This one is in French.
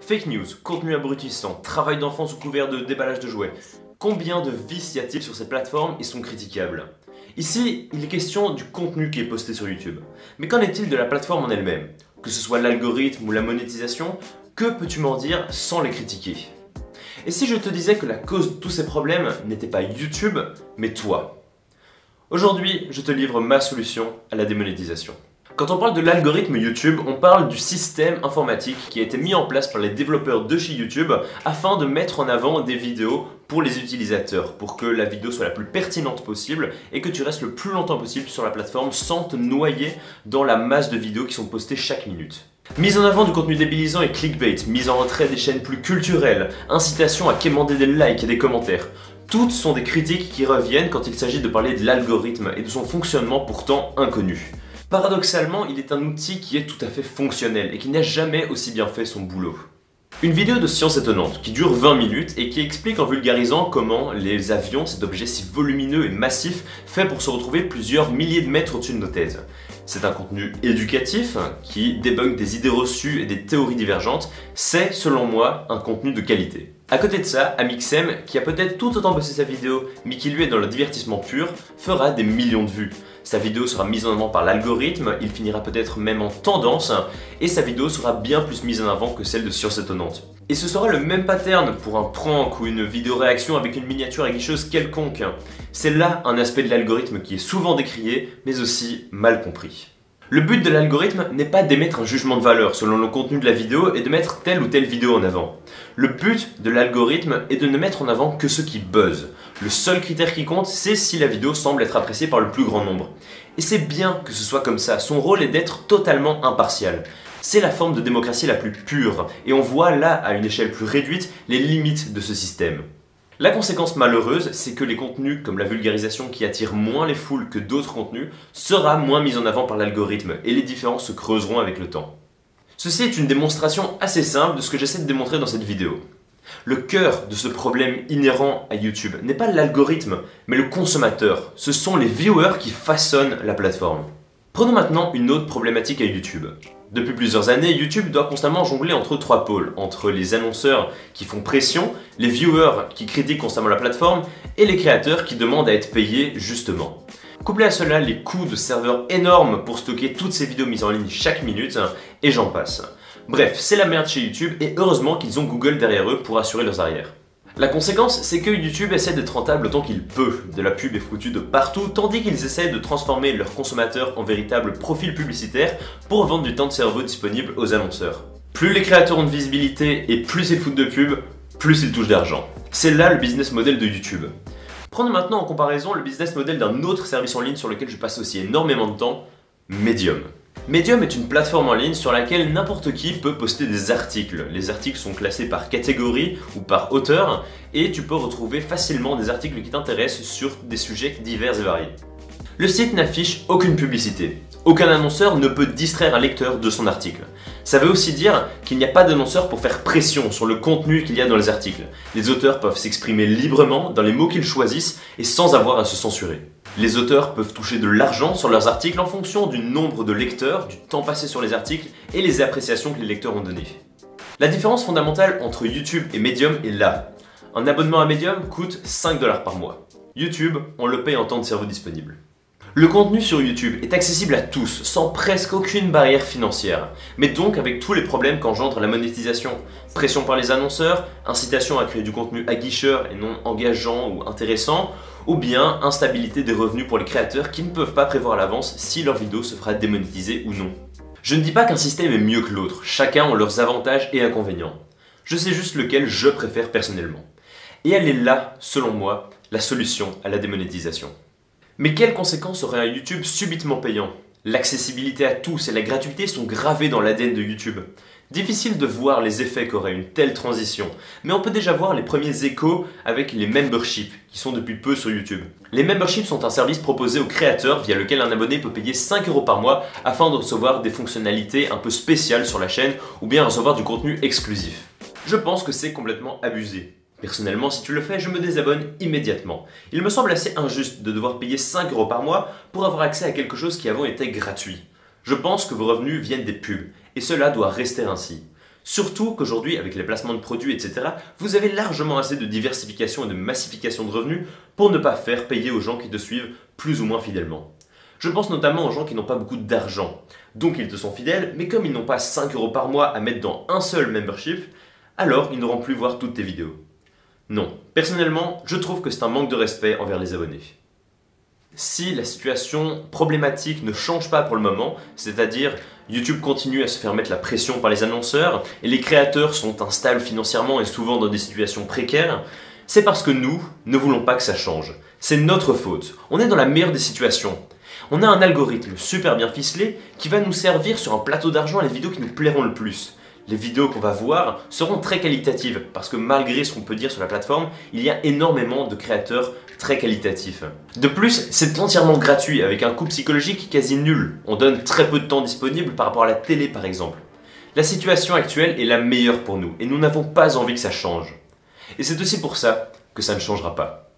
Fake news, contenu abrutissant, travail d'enfant sous couvert de déballage de jouets. Combien de vices y a-t-il sur ces plateformes et sont critiquables? Ici, il est question du contenu qui est posté sur YouTube. Mais qu'en est-il de la plateforme en elle-même? Que ce soit l'algorithme ou la monétisation, que peux-tu m'en dire sans les critiquer? Et si je te disais que la cause de tous ces problèmes n'était pas YouTube, mais toi? Aujourd'hui, je te livre ma solution à la démonétisation. Quand on parle de l'algorithme YouTube, on parle du système informatique qui a été mis en place par les développeurs de chez YouTube afin de mettre en avant des vidéos pour les utilisateurs, pour que la vidéo soit la plus pertinente possible et que tu restes le plus longtemps possible sur la plateforme sans te noyer dans la masse de vidéos qui sont postées chaque minute. Mise en avant du contenu débilisant et clickbait, mise en retrait des chaînes plus culturelles, incitation à quémander des likes et des commentaires. Toutes sont des critiques qui reviennent quand il s'agit de parler de l'algorithme et de son fonctionnement pourtant inconnu. Paradoxalement, il est un outil qui est tout à fait fonctionnel et qui n'a jamais aussi bien fait son boulot. Une vidéo de science étonnante qui dure 20 minutes et qui explique en vulgarisant comment les avions, cet objet si volumineux et massif, fait pour se retrouver plusieurs milliers de mètres au-dessus de nos têtes. C'est un contenu éducatif qui débunk des idées reçues et des théories divergentes. C'est, selon moi, un contenu de qualité. À côté de ça, Amixem, qui a peut-être tout autant bossé sa vidéo, mais qui lui est dans le divertissement pur, fera des millions de vues. Sa vidéo sera mise en avant par l'algorithme, il finira peut-être même en tendance, et sa vidéo sera bien plus mise en avant que celle de Science Étonnante. Et ce sera le même pattern pour un prank ou une vidéo réaction avec une miniature aguicheuse quelconque. C'est là un aspect de l'algorithme qui est souvent décrié, mais aussi mal compris. Le but de l'algorithme n'est pas d'émettre un jugement de valeur selon le contenu de la vidéo et de mettre telle ou telle vidéo en avant. Le but de l'algorithme est de ne mettre en avant que ce qui buzz. Le seul critère qui compte, c'est si la vidéo semble être appréciée par le plus grand nombre. Et c'est bien que ce soit comme ça, son rôle est d'être totalement impartial. C'est la forme de démocratie la plus pure, et on voit là, à une échelle plus réduite, les limites de ce système. La conséquence malheureuse, c'est que les contenus comme la vulgarisation qui attirent moins les foules que d'autres contenus sera moins mis en avant par l'algorithme et les différences se creuseront avec le temps. Ceci est une démonstration assez simple de ce que j'essaie de démontrer dans cette vidéo. Le cœur de ce problème inhérent à YouTube n'est pas l'algorithme, mais le consommateur. Ce sont les viewers qui façonnent la plateforme. Prenons maintenant une autre problématique à YouTube. Depuis plusieurs années, YouTube doit constamment jongler entre trois pôles, entre les annonceurs qui font pression, les viewers qui critiquent constamment la plateforme et les créateurs qui demandent à être payés justement. Couplez à cela les coûts de serveurs énormes pour stocker toutes ces vidéos mises en ligne chaque minute, et j'en passe. Bref, c'est la merde chez YouTube et heureusement qu'ils ont Google derrière eux pour assurer leurs arrières. La conséquence, c'est que YouTube essaie d'être rentable autant qu'il peut. De la pub est foutue de partout, tandis qu'ils essaient de transformer leurs consommateurs en véritables profils publicitaires pour vendre du temps de cerveau disponible aux annonceurs. Plus les créateurs ont de visibilité et plus ils foutent de pub, plus ils touchent d'argent. C'est là le business model de YouTube. Prenons maintenant en comparaison le business model d'un autre service en ligne sur lequel je passe aussi énormément de temps, Medium. Medium est une plateforme en ligne sur laquelle n'importe qui peut poster des articles. Les articles sont classés par catégorie ou par auteur et tu peux retrouver facilement des articles qui t'intéressent sur des sujets divers et variés. Le site n'affiche aucune publicité. Aucun annonceur ne peut distraire un lecteur de son article. Ça veut aussi dire qu'il n'y a pas d'annonceur pour faire pression sur le contenu qu'il y a dans les articles. Les auteurs peuvent s'exprimer librement dans les mots qu'ils choisissent et sans avoir à se censurer. Les auteurs peuvent toucher de l'argent sur leurs articles en fonction du nombre de lecteurs, du temps passé sur les articles et les appréciations que les lecteurs ont données. La différence fondamentale entre YouTube et Medium est là. Un abonnement à Medium coûte 5 $ par mois. YouTube, on le paye en temps de cerveau disponible. Le contenu sur YouTube est accessible à tous, sans presque aucune barrière financière, mais donc avec tous les problèmes qu'engendre la monétisation. Pression par les annonceurs, incitation à créer du contenu aguicheur et non engageant ou intéressant, ou bien instabilité des revenus pour les créateurs qui ne peuvent pas prévoir à l'avance si leur vidéo se fera démonétiser ou non. Je ne dis pas qu'un système est mieux que l'autre, chacun ont leurs avantages et inconvénients. Je sais juste lequel je préfère personnellement. Et elle est là, selon moi, la solution à la démonétisation. Mais quelles conséquences aurait un YouTube subitement payant? L'accessibilité à tous et la gratuité sont gravés dans l'ADN de YouTube. Difficile de voir les effets qu'aurait une telle transition, mais on peut déjà voir les premiers échos avec les memberships, qui sont depuis peu sur YouTube. Les memberships sont un service proposé aux créateurs via lequel un abonné peut payer 5 € par mois afin de recevoir des fonctionnalités un peu spéciales sur la chaîne ou bien recevoir du contenu exclusif. Je pense que c'est complètement abusé. Personnellement, si tu le fais, je me désabonne immédiatement. Il me semble assez injuste de devoir payer 5 € par mois pour avoir accès à quelque chose qui avant était gratuit. Je pense que vos revenus viennent des pubs, et cela doit rester ainsi. Surtout qu'aujourd'hui, avec les placements de produits, etc., vous avez largement assez de diversification et de massification de revenus pour ne pas faire payer aux gens qui te suivent plus ou moins fidèlement. Je pense notamment aux gens qui n'ont pas beaucoup d'argent, donc ils te sont fidèles, mais comme ils n'ont pas 5 € par mois à mettre dans un seul membership, alors ils n'auront plus voir toutes tes vidéos. Non, personnellement, je trouve que c'est un manque de respect envers les abonnés. Si la situation problématique ne change pas pour le moment, c'est-à-dire YouTube continue à se faire mettre la pression par les annonceurs et les créateurs sont instables financièrement et souvent dans des situations précaires, c'est parce que nous ne voulons pas que ça change. C'est notre faute. On est dans la meilleure des situations. On a un algorithme super bien ficelé qui va nous servir sur un plateau d'argent les vidéos qui nous plairont le plus. Les vidéos qu'on va voir seront très qualitatives parce que malgré ce qu'on peut dire sur la plateforme, il y a énormément de créateurs très qualitatifs. De plus, c'est entièrement gratuit avec un coût psychologique quasi nul. On donne très peu de temps disponible par rapport à la télé par exemple. La situation actuelle est la meilleure pour nous et nous n'avons pas envie que ça change. Et c'est aussi pour ça que ça ne changera pas.